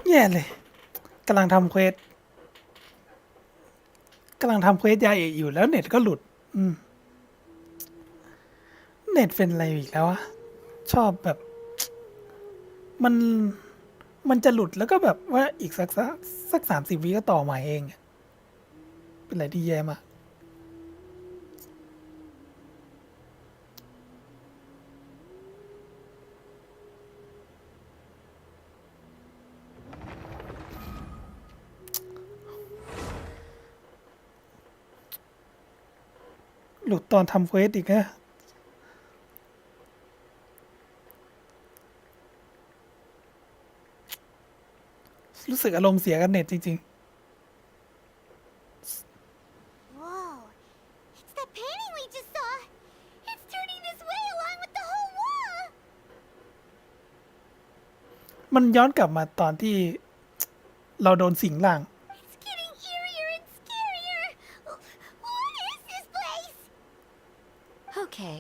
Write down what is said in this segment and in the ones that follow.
แย่เลยกำลังทำเควสยาเอะอยู่แล้วเน็ตก็หลุดเน็ตเป็นอะไรอีกแล้วอะชอบแบบมันจะหลุดแล้วก็แบบว่าอีกสัก30 วิก็ต่อใหม่เองเป็นอะไรที่แย่มากหลุดตอนทำเควสอีกนะรู้สึกอารมณ์เสียกับเน็ตจริง Whoa, it's that painting we just saw. It's turning this way along with the whole wall. ๆมันย้อนกลับมาตอนที่เราโดนสิงร่าง It's getting eerier and scarier. What is this place? Okay,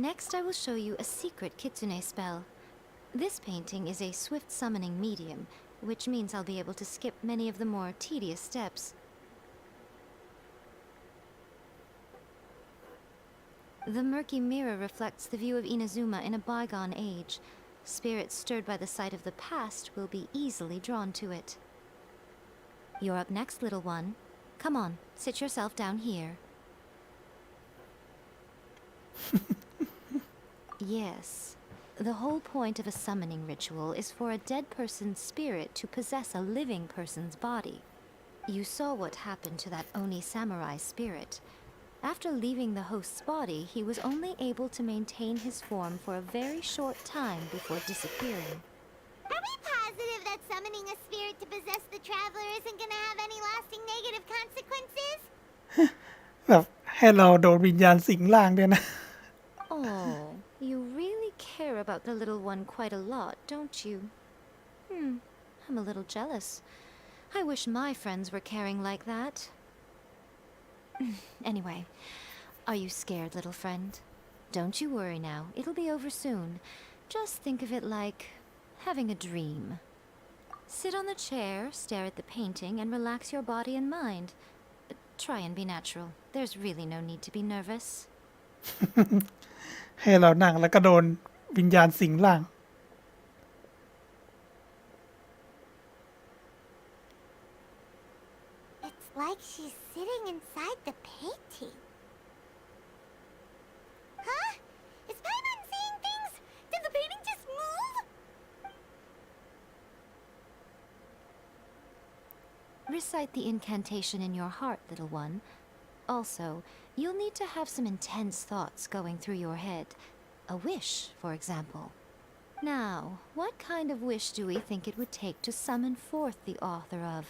next I will show you a secret Kitsune spell. This painting is a swift summoning medium, which means I'll be able to skip many of the more tedious steps. The murky mirror reflects the view of Inazuma in a bygone age. Spirits stirred by the sight of the past will be easily drawn to it. You're up next, little one. Come on, sit yourself down here. Yes. The whole point of a summoning ritual is for a dead person's spirit to possess a living person's body. You saw what happened to that Oni samurai spirit. After leaving the host's body, he was only able to maintain his form for a very short time before disappearing. Are we positive that summoning a spirit to possess the traveler isn't gonna have any lasting negative consequences? แบบให้เราโดนวิญญาณสิงร่างด้วยนะ Oh, you really care about the little one quite a lot, don't you? I'm a little jealous. I wish my friends were caring like that. Anyway, are you scared, little friend? Don't you worry now. It'll be over soon. Just think of it like having a dream. Sit on the chair, stare at the painting, and relax your body and mind. Try and be natural. There's really no need to be nervous. ให้เรานั่งแล้วก็โดนวิญญาณสิงร่าง It's like she's sitting inside the painting. Huh? Is Paimon seeing things? Did the painting just move? Recite the incantation in your heart, little one. Also, you'll need to have some intense thoughts going through your head. A wish, for example. Now, what kind of wish do we think it would take to summon forth the author of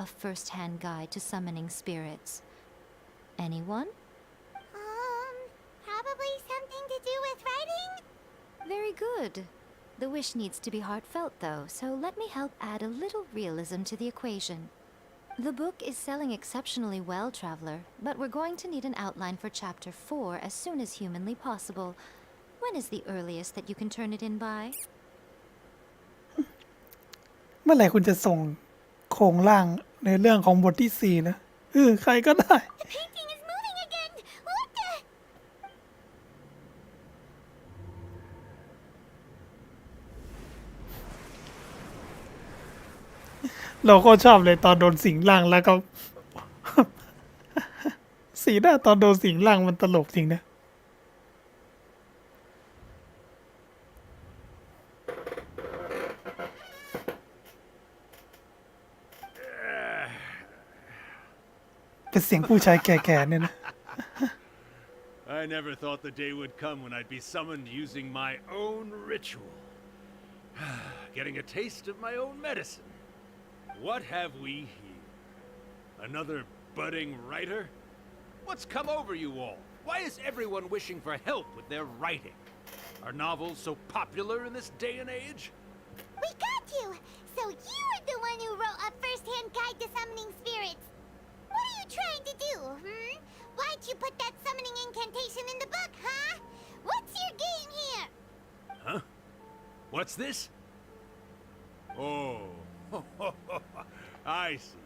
A First-Hand Guide to Summoning Spirits? Anyone? Probably something to do with writing? Very good. The wish needs to be heartfelt, though, so let me help add a little realism to the equation. The book is selling exceptionally well, Traveler, but we're going to need an outline for Chapter 4 as soon as humanly possible. When is the earliest that you can turn it in by? เมื่อไหร่คุณจะส่งโครงร่างในเรื่องของบทที่ 4นะใครก็ได้ The painting is moving again! What the? เราก็ชอบเลยตอนโดนสิงร่างแล้วก็ สีหน้าตอนโดนสิงร่างมันตลกจริงนะ เป็นเสียงผู้ชายแก่ๆเนี่ยนะ I never thought the day would come when I'd be summoned using my own ritual. Getting a taste of my own medicine. What have we here? Another budding writer? What's come over you all? Why is everyone wishing for help with their writing? Are novels so popular in this day and age? We got you! So you're the one who wrote A First-Hand Guide to Summoning Spirits! What are you trying to do, Why'd you put that summoning incantation in the book, huh? What's your game here? Huh? What's this? Oh, I see.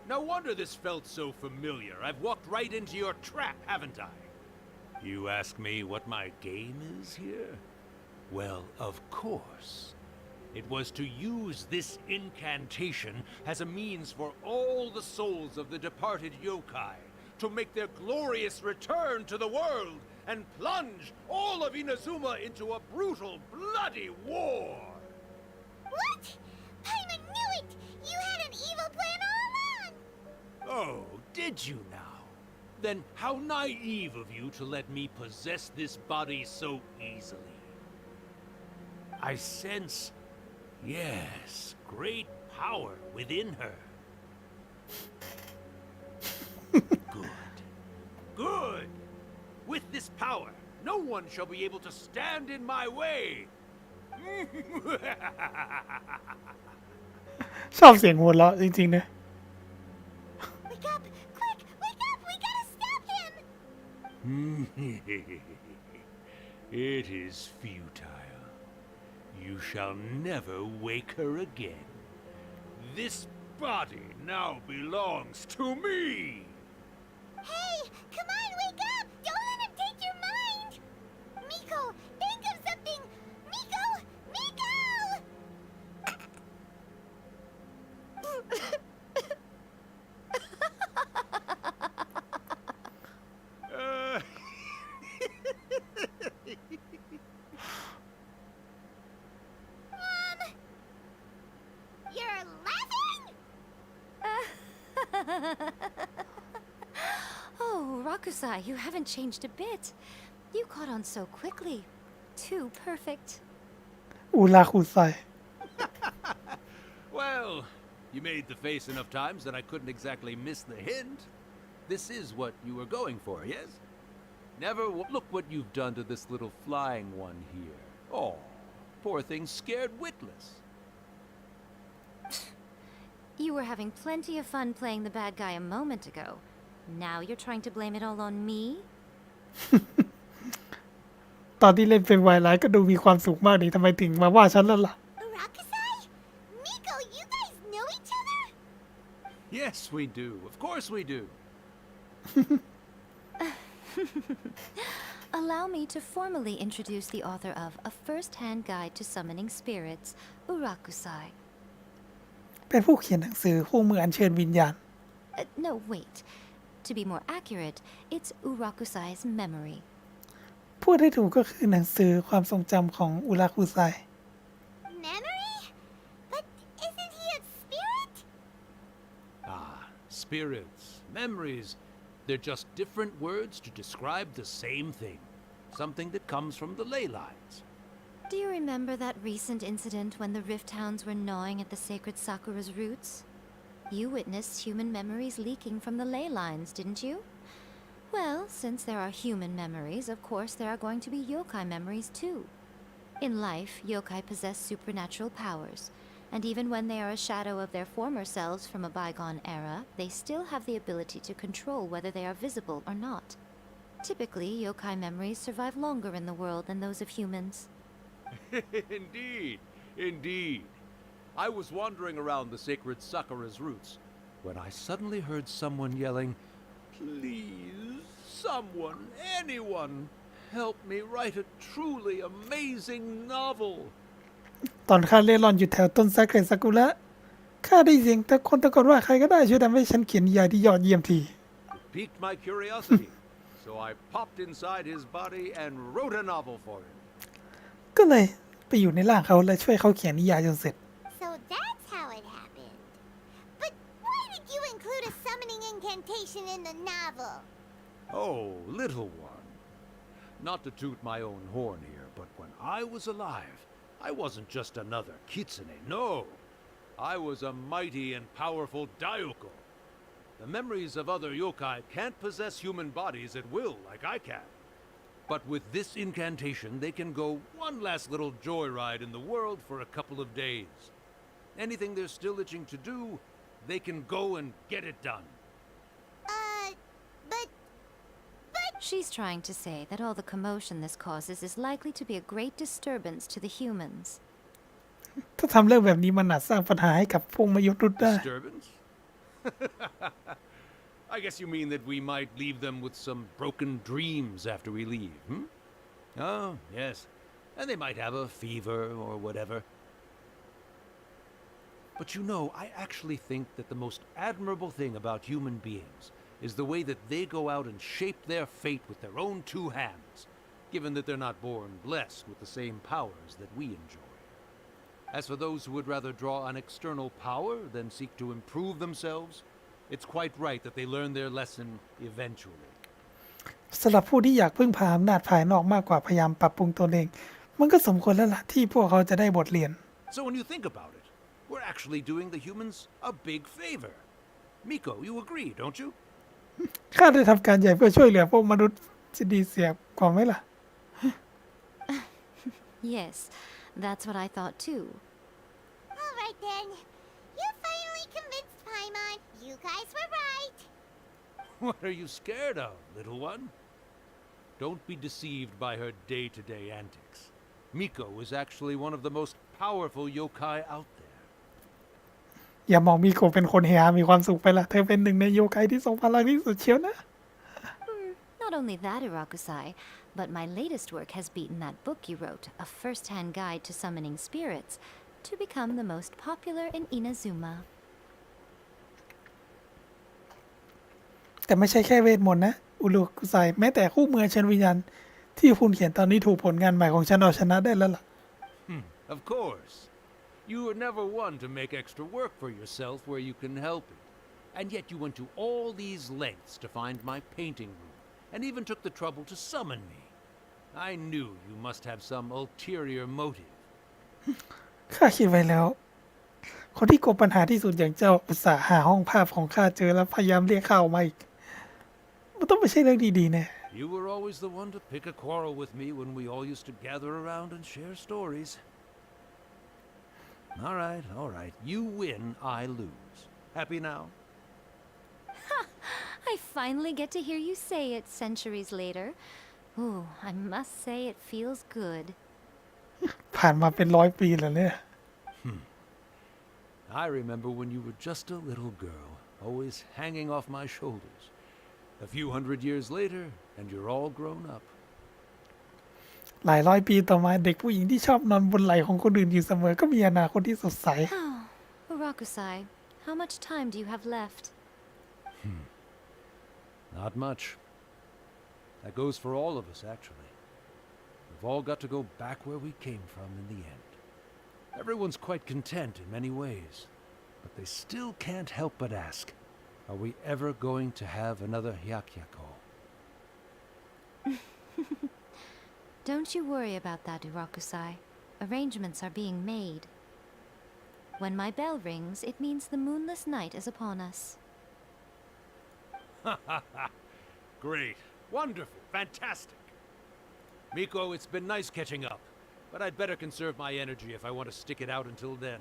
No wonder this felt so familiar. I've walked right into your trap, haven't I? You ask me what my game is here? Well, of course. It was to use this incantation as a means for all the souls of the departed yokai to make their glorious return to the world and plunge all of Inazuma into a brutal, bloody war. What? Paimon knew it! You had an evil plan all along! Oh, did you now? Then how naive of you to let me possess this body so easily. I sense, yes, great power within her. Good. Good! With this power, no one shall be able to stand in my way. ชอบเสียงหัวเราะจริงๆนะ Wake up! Quick! Wake up! We gotta stop him! It is futile. You shall never wake her again. This body now belongs to me. Hey! Come on, wake up! Don't let him take your mind! Miko, think of something! Miko! Miko! Uh, You're laughing? Oh, Rakusai, you haven't changed a bit. You caught on so quickly. Too perfect. อูราคุไซ well, you made the face enough times that I couldn't exactly miss the hint. This is what you were going for, yes? Look what you've done to this little flying one here. Oh, poor thing scared witless. You were having plenty of fun playing the bad guy a moment ago. Now you're trying to blame it all on me? ตอนที่เล่นเป็นไวไลท์ก็ดูมีความสุขมากนี่ทำไมถึงมาว่าฉันแล้วล่ะ Rakusai? Miko, you guys know each other? Yes, we do. Of course we do. Allow me to formally introduce the author of A First-Hand Guide to Summoning Spirits, Urakusai. เป็นผู้เขียนหนังสือคู่มืออัญเชิญวิญญาณ No, wait. To be more accurate, it's Urakusai's memory. พูดให้ถูกก็คือหนังสือความทรงจำของอุราคุไซ Memory? But isn't he a spirit? Ah, spirits, memories. They're just different words to describe the same thing. Something that comes from the ley lines. Do you remember that recent incident when the Rift Hounds were gnawing at the sacred Sakura's roots? You witnessed human memories leaking from the ley lines, didn't you? Well, since there are human memories, of course there are going to be yokai memories too. In life, yokai possess supernatural powers, and even when they are a shadow of their former selves from a bygone era, they still have the ability to control whether they are visible or not. Typically, yokai memories survive longer in the world than those of humans. Indeed, indeed. I was wandering around the sacred Sakura's roots when I suddenly heard someone yelling, "Please, someone, anyone, help me write a truly amazing novel." ตอนข้าเล่ร่อนอยู่แถวต้นซาเกรซากุระข้าได้ยินเสียงตะโกนว่าใครก็ได้ช่วยทำให้ฉันเขียนนิยายที่ยอดเยี่ยมที It piqued my curiosity, so I popped inside his body and wrote a novel for him. ก็เลยไปอยู่ในร่างเขาและช่วยเขาเขียนนิยายจนเสร็จ So that's how it happened. But why did you include a summoning incantation in the novel? Oh, little one. Not to toot my own horn here, but when I was alive, I wasn't just another Kitsune, no. I was a mighty and powerful Daiyoko. The memories of other yokai can't possess human bodies at will like I can. But with this incantation, they can go one last little joyride in the world for a couple of days. Anything they're still itching to do, they can go and get it done. But She's trying to say that all the commotion this causes is likely to be a great disturbance to the humans. ถ้าทำเรื่องแบบนี้มันอาจสร้างปัญหาให้กับพวกมนุษย์ได้ Disturbance? I guess you mean that we might leave them with some broken dreams after we leave, hmm? Oh, yes. And they might have a fever or whatever. But you know, I actually think that the most admirable thing about human beings is the way that they go out and shape their fate with their own two hands, given that they're not born blessed with the same powers that we enjoy. As for those who would rather draw on external power than seek to improve themselves, it's quite right that they learn their lesson eventually. สำหรับผู้ที่อยากพึ่งพาอำนาจภายนอกมากกว่าพยายามปรับปรุงตนเอง มันก็สมควรแล้วล่ะที่พวกเขาจะได้บทเรียน So when you think about it, we're actually doing the humans a big favor. Miko, you agree, don't you? ข้าได้ทำการใหญ่เพื่อช่วยเหลือพวกมนุษย์จะดีเสียกว่าไหมล่ะ Yes, that's what I thought too. Alright then. You finally convinced Paimon. You guys were right. What are you scared of, little one? Don't be deceived by her day-to-day antics. Miko is actually one of the most powerful yokai out there. อย่ามองมีโกะเป็นคนเฮียมีความสุขไปละเธอเป็นหนึ่งในโยไกที่ทรงพลังที่สุดเชียวนะ Not only that, Irakusai, but my latest work has beaten that book you wrote, A First-Hand Guide to Summoning Spirits, to become the most popular in Inazuma. แต่ไม่ใช่แค่เวทมนต์นะ อุรุกุไซแม้แต่คู่มือเชิญวิญญาณที่คุณเขียนตอนนี้ถูกผลงานใหม่ของฉันเอาชนะได้แล้วล่ะ Of course. You were never one to make extra work for yourself where you can help it. And yet you went to all these lengths to find my painting room, and even took the trouble to summon me. I knew you must have some ulterior motive. ข้าคิดไว้แล้ว คนที่กบปัญหาที่สุดอย่างเจ้าอุตส่าห์หาห้องภาพของข้าเจอแล้วพยายามเรียกข้าออกมาอีก มันต้องไม่ใช่เรื่องดีๆแน่ You were always the one to pick a quarrel with me when we all used to gather around and share stories. All right. You win, I lose. Happy now? I finally get to hear you say it centuries later. Ooh, I must say it feels good. ผ่านมาเป็น100 ปีแล้วเนี่ย I remember when you were just a little girl, always hanging off my shoulders. A few hundred years later, and you're all grown up. หลายร้อยปีต่อมาเด็กผู้หญิงที่ชอบนอนบนไหล่ของคนอื่นอยู่เสมอก็มีอนาคตที่สดใส Oh, Urakusai, how much time do you have left? Not much. That goes for all of us, actually. We've all got to go back where we came from in the end. Everyone's quite content in many ways, but they still can't help but ask, are we ever going to have another Hyakyako? Don't you worry about that, Urakusai. Arrangements are being made. When my bell rings, it means the moonless night is upon us. Great. Wonderful. Fantastic. Miko, it's been nice catching up, but I'd better conserve my energy if I want to stick it out until then.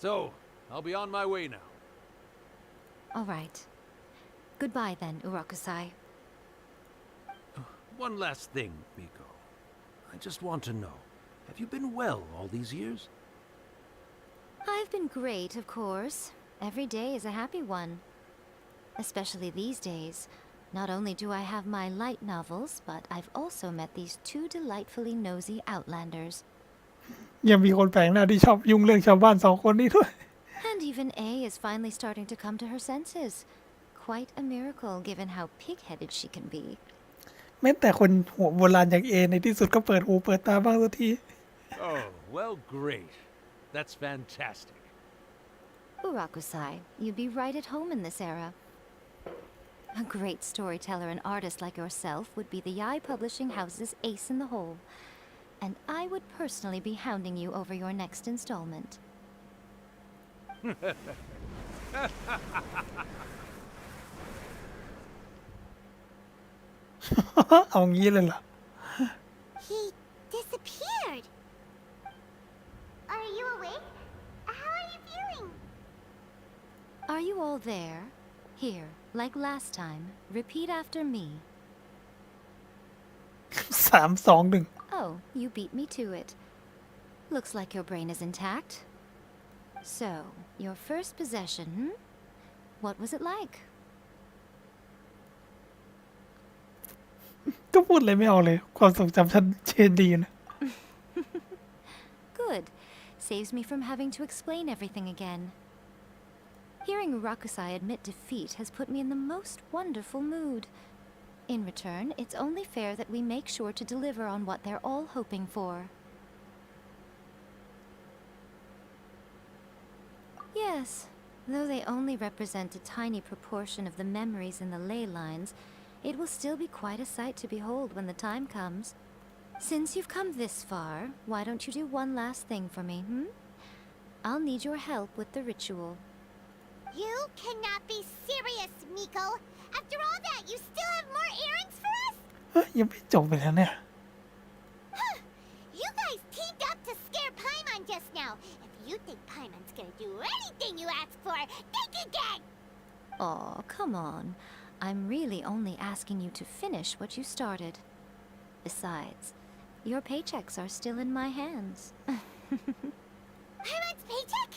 So, I'll be on my way now. All right. Goodbye then, Urakusai. One last thing, Miko. I just want to know, have you been well all these years? I've been great, of course. Every day is a happy one. Especially these days. Not only do I have my light novels, but I've also met these two delightfully nosy outlanders. ยังมีคนแปลกหน้าที่ชอบยุ่งเรื่องชาวบ้าน2 คนนี้ด้วย And even A is finally starting to come to her senses. Quite a miracle given how pig-headed she can be. แม้แต่คนหัวโบราณอย่างเอในที่สุดก็เปิดหูเปิดตาบ้างสักที Oh, well, great. That's fantastic. Urakusai, you'd be right at home in this era. A great storyteller and artist like yourself would be the Yai Publishing House's ace in the hole. And I would personally be hounding you over your next installment. เอางี้เลยเหรอ He disappeared. Are you awake? How are you feeling? Are you all there? Here, like last time, repeat after me. 3, 2, 1 Oh, you beat me to it. Looks like your brain is intact. So, your first possession, What was it like? ก็พูดอะไรไม่เอาเลยความทรงจำชัดเจนดีนะ Good. Saves me from having to explain everything again. Hearing Rakusai admit defeat has put me in the most wonderful mood. In return, it's only fair that we make sure to deliver on what they're all hoping for. Yes, though they only represent a tiny proportion of the memories in the ley lines, it will still be quite a sight to behold when the time comes. Since you've come this far, why don't you do one last thing for me, I'll need your help with the ritual. You cannot be serious, Miko. After all that, you still have more errands for us? เฮ้ยยังไม่จบไปแล้วเนี่ย You guys teamed up to scare Paimon just now. If you think Paimon's gonna do anything you ask for, think again! Aw, come on. I'm really only asking you to finish what you started. Besides, your paychecks are still in my hands. Paimon's paycheck?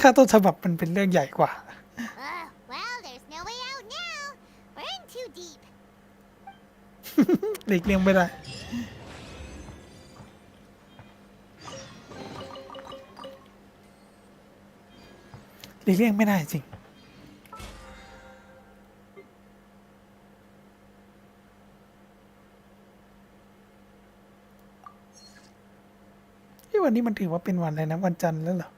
ค่าต้นฉบับมันเป็นเรื่องใหญ่กว่า Well, there's no way out now. We're in too deep. หลีกเลี่ยงไม่ได้ หลีกเลี่ยงไม่ได้จริง วันนี้มันถือว่าเป็นวันอะไรนะ วันจันทร์แล้วเหรอ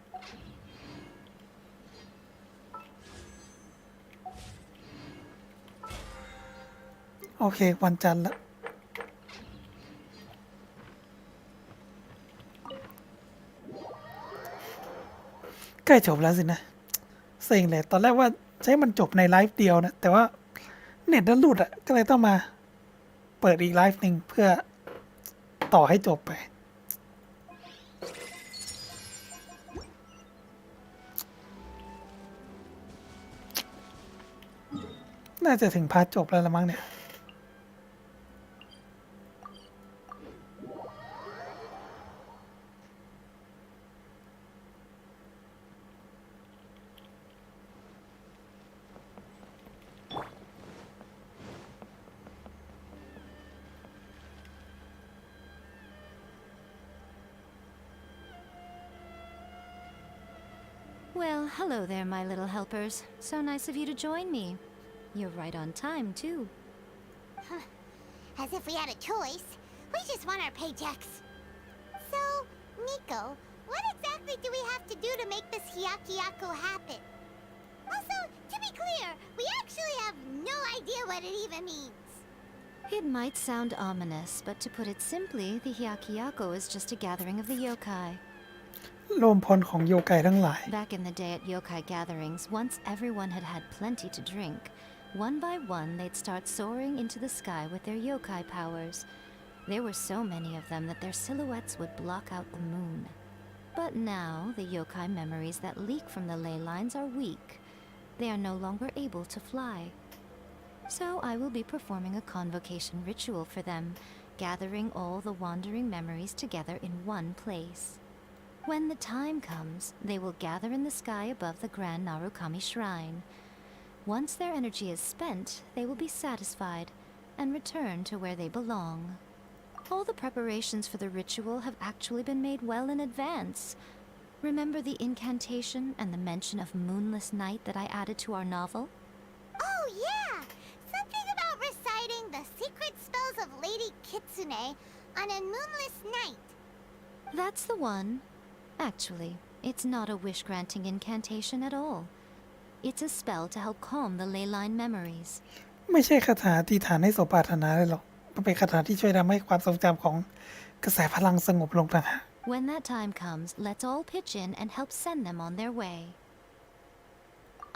โอเค วันจันทร์ละใกล้จบแล้วสินะเซ็งเลยตอนแรกว่าใช้มันจบในไลฟ์เดียวนะ แต่ว่าเน็ตดันหลุดอ่ะ ก็เลยต้องมาเปิดอีกไลฟ์หนึ่งเพื่อต่อให้จบไป น่าจะถึงพาร์ทจบแล้วละมั้งเนี่ย Well, hello there, my little helpers. So nice of you to join me. You're right on time, too. As if we had a choice. We just want our paychecks. So, Miko, what exactly do we have to do to make this Hyakyako happen? Also, to be clear, we actually have no idea what it even means. It might sound ominous, but to put it simply, the Hyakyako is just a gathering of the yokai. โลมพลของโยไกทั้งหลาย Back in the day at yokai gatherings, once everyone had had plenty to drink, one by one they'd start soaring into the sky with their yokai powers. There were so many of them that their silhouettes would block out the moon. But now, the yokai memories that leak from the ley lines are weak. They are no longer able to fly. So I will be performing a convocation ritual for them, gathering all the wandering memories together in one place. When the time comes, they will gather in the sky above the Grand Narukami Shrine. Once their energy is spent, they will be satisfied and return to where they belong. All the preparations for the ritual have actually been made well in advance. Remember the incantation and the mention of moonless night that I added to our novel? Oh, yeah! Something about reciting the secret spells of Lady Kitsune on a moonless night. That's the one. Actually, it's not a wish-granting incantation at all. It's a spell to help calm the ley line memories. ไม่ใช่คาถาที่ฐานให้สมปรารถนาเลยหรอกมันเป็นคาถาที่ช่วยทำให้ความทรงจำของกระแสพลังสงบลงต่างหาก When that time comes, let's all pitch in and help send them on their way.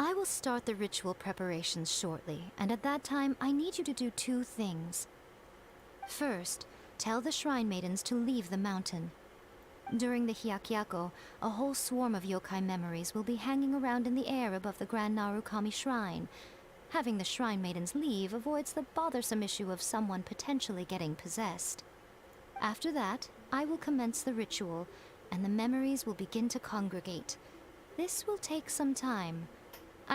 I will start the ritual preparations shortly, and at that time, I need you to do two things. First, tell the shrine maidens to leave the mountain. During the Hyakyako, a whole swarm of yokai memories will be hanging around in the air above the Grand Narukami Shrine. Having the shrine maidens leave avoids the bothersome issue of someone potentially getting possessed. After that, I will commence the ritual, and the memories will begin to congregate. This will take some time.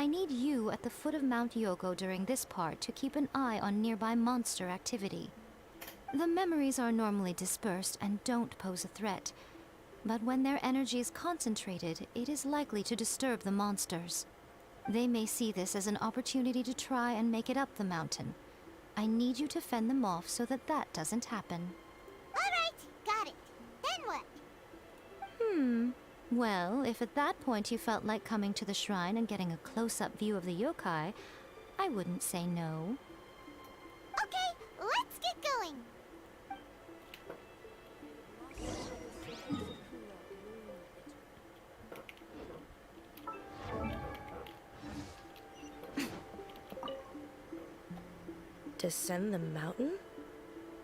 I need you at the foot of Mount Yogo during this part to keep an eye on nearby monster activity. The memories are normally dispersed and don't pose a threat, but when their energy is concentrated, it is likely to disturb the monsters. They may see this as an opportunity to try and make it up the mountain. I need you to fend them off so that that doesn't happen. Alright, got it. Then what? Well, if at that point you felt like coming to the shrine and getting a close-up view of the yokai, I wouldn't say no. Okay, let's get going. Descend the mountain?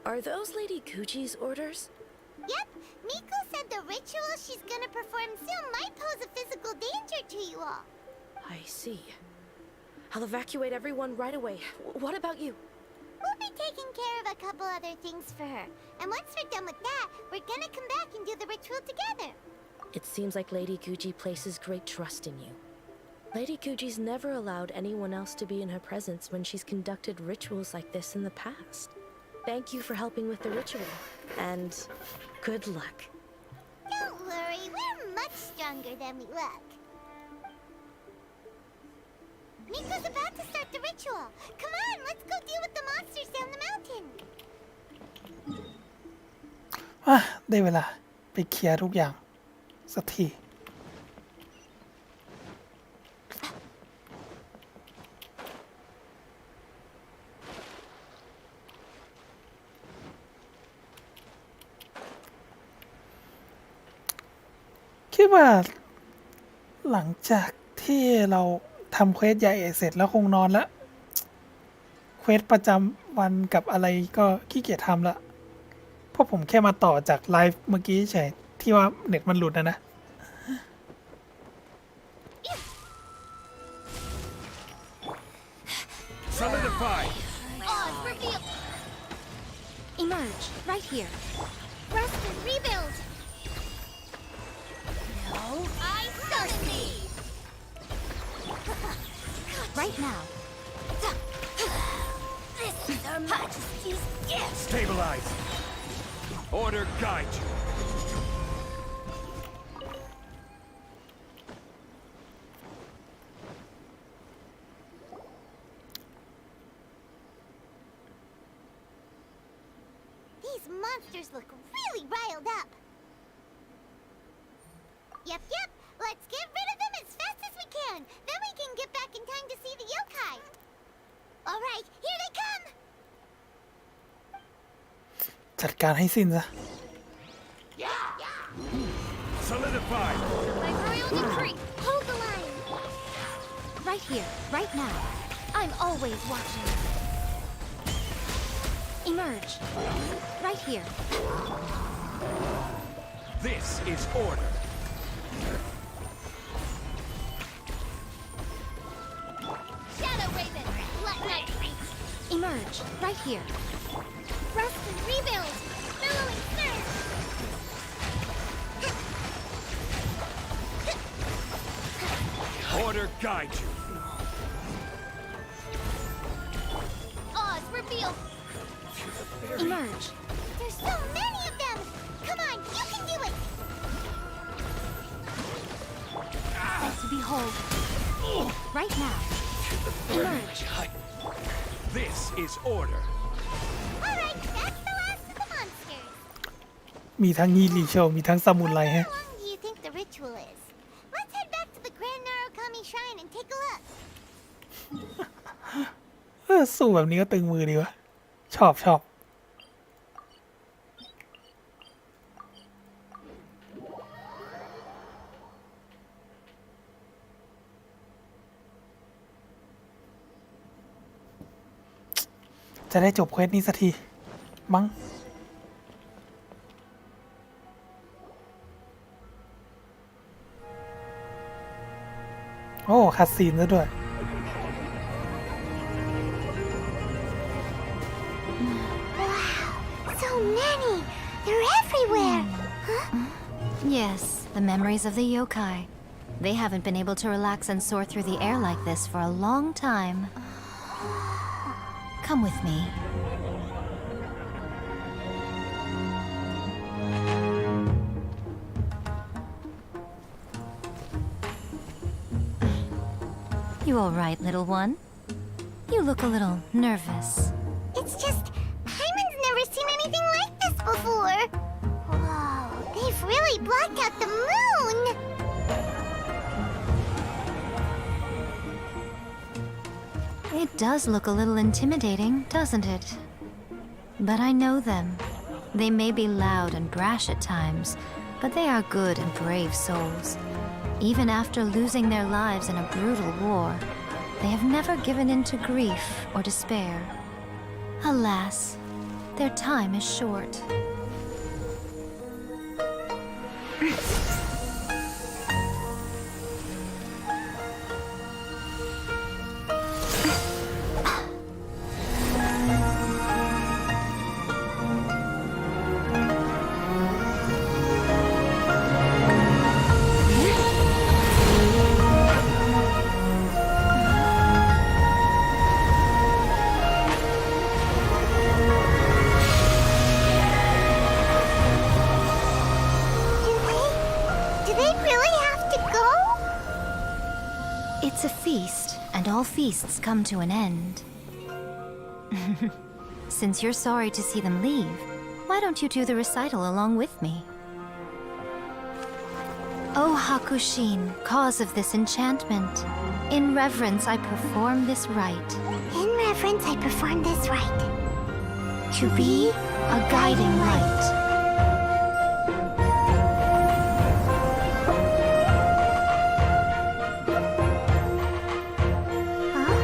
Are those Lady Kuji's orders? Yep, Miku said the ritual she's gonna perform soon might pose a physical danger to you all. I see. I'll evacuate everyone right away. What about you? We'll be taking care of a couple other things for her. And once we're done with that, we're gonna come back and do the ritual together. It seems like Lady Kuji places great trust in you. Lady Kuji's never allowed anyone else to be in her presence when she's conducted rituals like this in the past. Thank you for helping with the ritual, and good luck. Don't worry, we're much stronger than we look. Miko's about to start the ritual. Come on, let's go deal with the monsters down the mountain. ได้เวลาไปเคลียร์ทุกอย่างสักที คิดว่าหลังจากที่เราทำเควสใหญ่เสร็จแล้วคงนอนแล้วเควสประจำวันกับอะไรก็ขี้เกียจทำละเพราะผมแค่มาต่อจากไลฟ์เมื่อกี้เฉยที่ว่าเน็ตมันหลุดนะ Solidify! Oz, reveal! Emerge, right here. Rest and rebuild! No, I summon thee! Right now. This is Her Majesty's gift! Stabilize! Order guide you! These monsters look really riled up. Yep, let's get rid of them as fast as we can. Then we can get back in time to see the yokai. Alright, here they come! จัดการให้สิ้นซะ Solidify! By royal decree, hold the line! Right here, right now. I'm always watching. Emerge. Right here. This is order. Shadow Raven, let night reach! Emerge. Right here. Rest and rebuild! Billowing surge! Order guide you. Oz, reveal! Emerge. There's so many of them! Come on, you can do it! Set to behold. Right now. Emerge. This is order. Alright, that's the last of the monsters. มีทั้งฮีรีโชมีทั้งซามูไร How ฮะ long do you think the ritual is? Let's head back to the Grand Narukami Shrine and take a look. สู้แบบนี้ก็ตึงมือดีวะ ชอบ จะได้จบเควสนี้สักที มั้ง โอ้ คัดซีนซะด้วย So many! They're everywhere. Huh? Yes, the memories of the yokai. They haven't been able to relax and soar through the air like this for a long time. Come with me. You all right, little one? You look a little nervous. It's just, Hyman's never seen anything like this before. Whoa, they've really blocked out the moon. It does look a little intimidating, doesn't it? But I know them. They may be loud and brash at times, but they are good and brave souls. Even after losing their lives in a brutal war, they have never given in to grief or despair. Alas, their time is short. Do they really have to go? It's a feast, and all feasts come to an end. Since you're sorry to see them leave, why don't you do the recital along with me? O Hakushin, cause of this enchantment, in reverence I perform this rite. In reverence, I perform this rite. To be a guiding light. Huh?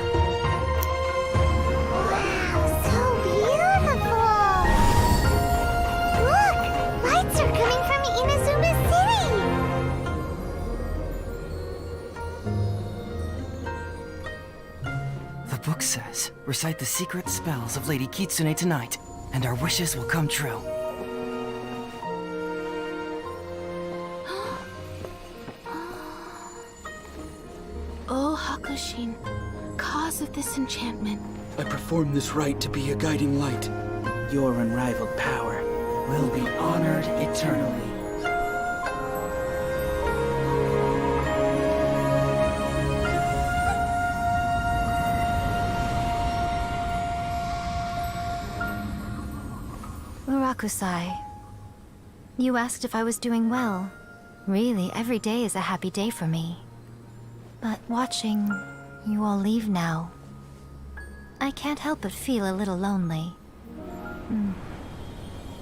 Wow, so beautiful! Look! Lights are coming from Inazuma City! The book says, recite the secret spells of Lady Kitsune tonight, and our wishes will come true. Oh, Hakushin, cause of this enchantment. I perform this rite to be a guiding light. Your unrivaled power will be honored eternally. Murakusai, you asked if I was doing well. Really, every day is a happy day for me. But watching you all leave now, I can't help but feel a little lonely.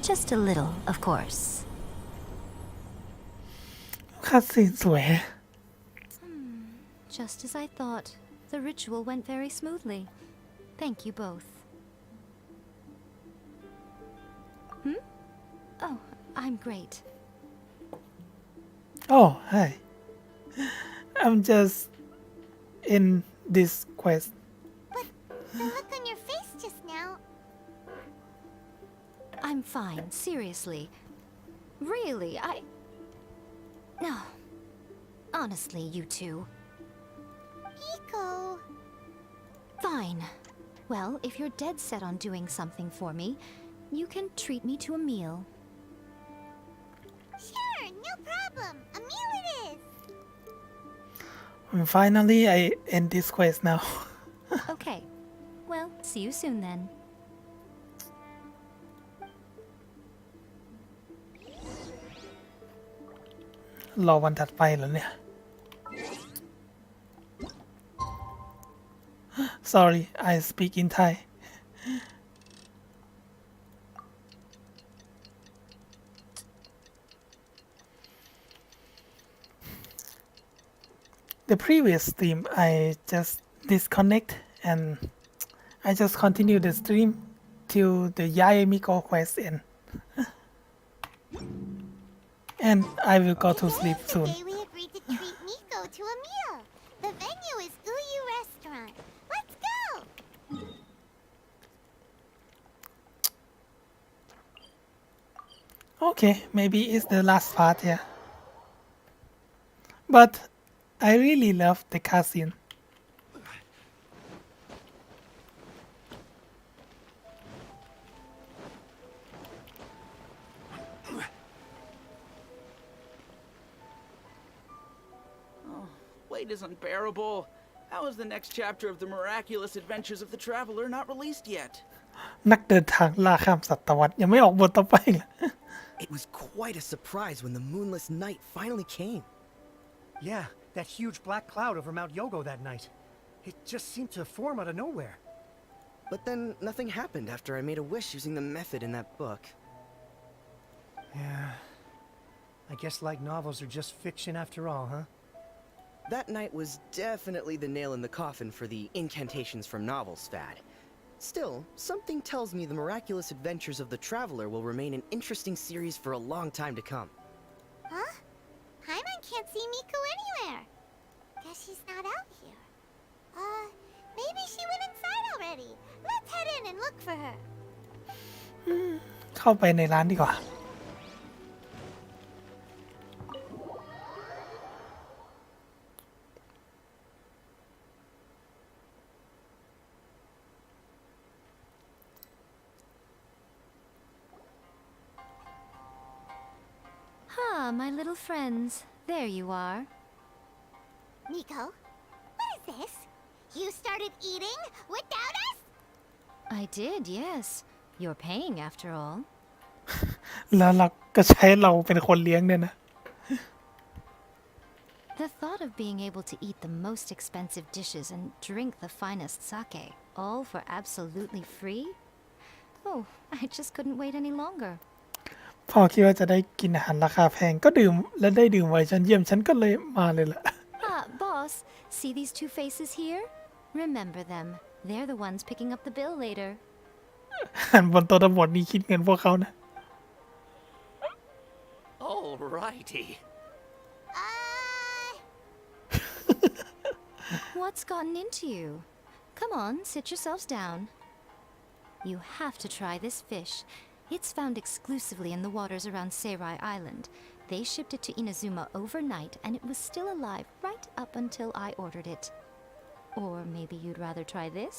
Just a little, of course. คัดซีนสวย Just as I thought, the ritual went very smoothly. Thank you both. Oh, I'm great. Oh, hi. I'm just in this quest. The look on your face just now. I'm fine, seriously. Really, No. Honestly, you two. Pico. Fine. Well, if you're dead set on doing something for me, you can treat me to a meal. Sure, no problem. A meal it is. Finally, I end this quest now. Okay. Well, see you soon then.รอวันถัดไปเหรอเนี่ย Sorry, I speak in Thai. The previous stream, I just disconnect and I just continue the stream till the Yae Miko quest end. And I will go to sleep Today's soon. the day we agreed to treat Miko to a meal. The venue is Uyu Restaurant. Let's go! Okay, maybe it's the last part here. But I really love the cutscene. Wait is unbearable. How is the next chapter of the miraculous adventures of the traveler not released yet? นักเดินทางล่าข้ามศตวรรษยังไม่ออกบทต่อไปเลย It was quite a surprise when the moonless night finally came. Yeah, that huge black cloud over Mount Yogo that night. It just seemed to form out of nowhere. But then nothing happened after I made a wish using the method in that book. Yeah. I guess light novels are just fiction after all, huh? That night was definitely the nail in the coffin for the incantations from novels fad. Still, something tells me the miraculous adventures of the traveler will remain an interesting series for a long time to come. Huh? Paimon can't see Miko anywhere. Guess she's not out here. Maybe she went inside already. Let's head in and look for her. เข้าไปในร้านดีกว่า Ah, my little friends. There you are. Miko, what is this? You started eating without us? I did, yes. You're paying after all. แล้วเราก็ใช้เราเป็นคนเลี้ยงเนี่ยนะ The thought of being able to eat the most expensive dishes and drink the finest sake, all for absolutely free? Oh, I just couldn't wait any longer. พอคิดว่าจะได้กินอาหารราคาแพงก็ดื่มและได้ดื่มไวน์ชั้นเยี่ยมฉันก็เลยมาเลยล่ะ Ah, boss, see these two faces here? Remember them. They're the ones picking up the bill later. อาหารบนโต๊ะทั้งหมดนี้คิดเงินพวกเขานะ Alrighty. What's gotten into you? Come on, sit yourselves down. You have to try this fish. It's found exclusively in the waters around Seirai Island. They shipped it to Inazuma overnight, and it was still alive right up until I ordered it. Or maybe you'd rather try this?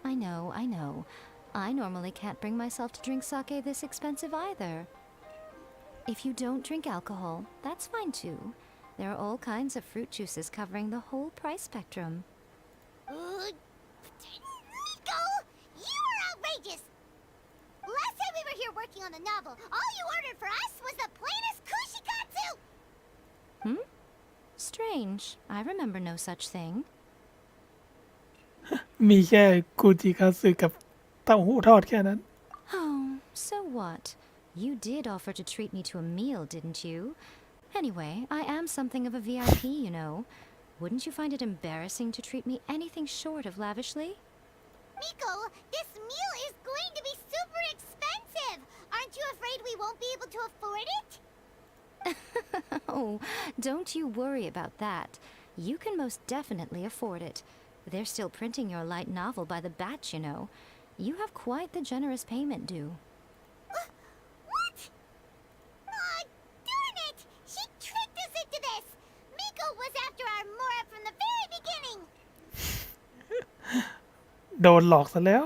I know. I normally can't bring myself to drink sake this expensive either. If you don't drink alcohol, that's fine too. There are all kinds of fruit juices covering the whole price spectrum. Miko, you are outrageous! Last time we were here working on the novel, all you ordered for us was the plainest kushikatsu! Strange. I remember no such thing. มีแค่กูจิคาสึกับเต้าหู้ทอดแค่นั้น Oh, so what? You did offer to treat me to a meal, didn't you? Anyway, I am something of a VIP, you know. Wouldn't you find it embarrassing to treat me anything short of lavishly? Miko, this meal is going to be super expensive! Aren't you afraid we won't be able to afford it? Oh, don't you worry about that. You can most definitely afford it. They're still printing your light novel by the batch, you know. You have quite the generous payment due. What? Aw, darn it! She tricked us into this! Miko was after our Mora from the very beginning! โดนหลอกซะแล้ว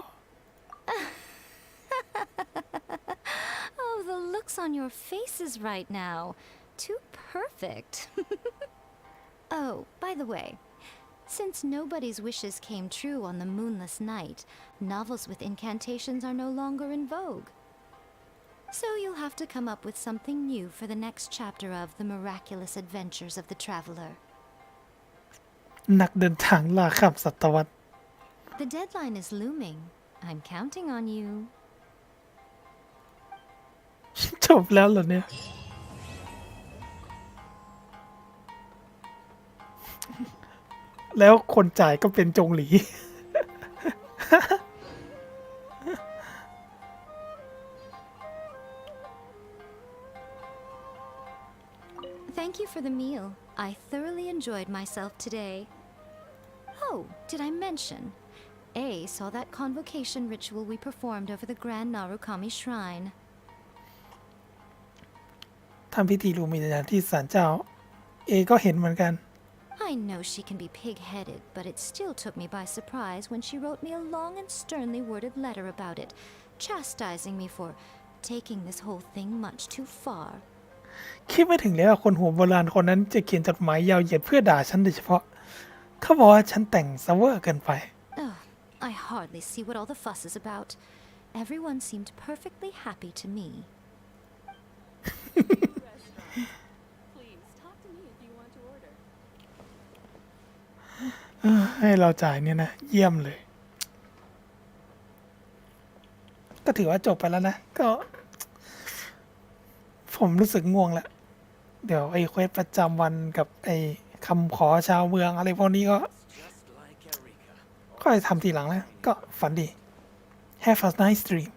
Oh, the looks on your faces right now. Too perfect. Oh, by the way, since nobody's wishes came true on the moonless night, novels with incantations are no longer in vogue. So you'll have to come up with something new for the next chapter of The Miraculous Adventures of the Traveler. นักเดินทางล่าข้ามศตวรรษ The deadline is looming. I'm counting on you. จบแล้วเหรอเนี่ย แล้วคนจ่ายก็เป็นจงหลี Thank you for the meal. I thoroughly enjoyed myself today. Oh, did I mention? A saw that convocation ritual we performed over the Grand Narukami Shrine. ทำพิธีลูมิญาณที่ศาลเจ้า ก็เห็นเหมือนกัน I know she can be pig-headed, but it still took me by surprise when she wrote me a long and sternly worded letter about it, chastising me for taking this whole thing much too far. คิดไม่ถึงเลยว่าคนหัวโบราณคนนั้นจะเขียนจดหมายยาวเหยียดเพื่อด่าฉันโดยเฉพาะ เขาบอกว่าฉันแต่งซะเวอร์เกินไป Oh, I hardly see what all the fuss is about. Everyone seemed perfectly happy to me. Please talk to me if you want to order. ให้เราจ่ายเนี่ยนะ เยี่ยมเลย ก็ถือว่าจบไปแล้วนะ ก็ ผมรู้สึกง่วงแล้ว เดี๋ยวไอ้เควสประจำวันกับไอ้คำขอชาวเมืองอะไรพวกนี้ก็ ค่อยทำทีหลังแล้ว ก็ฝันดี Have a nice dream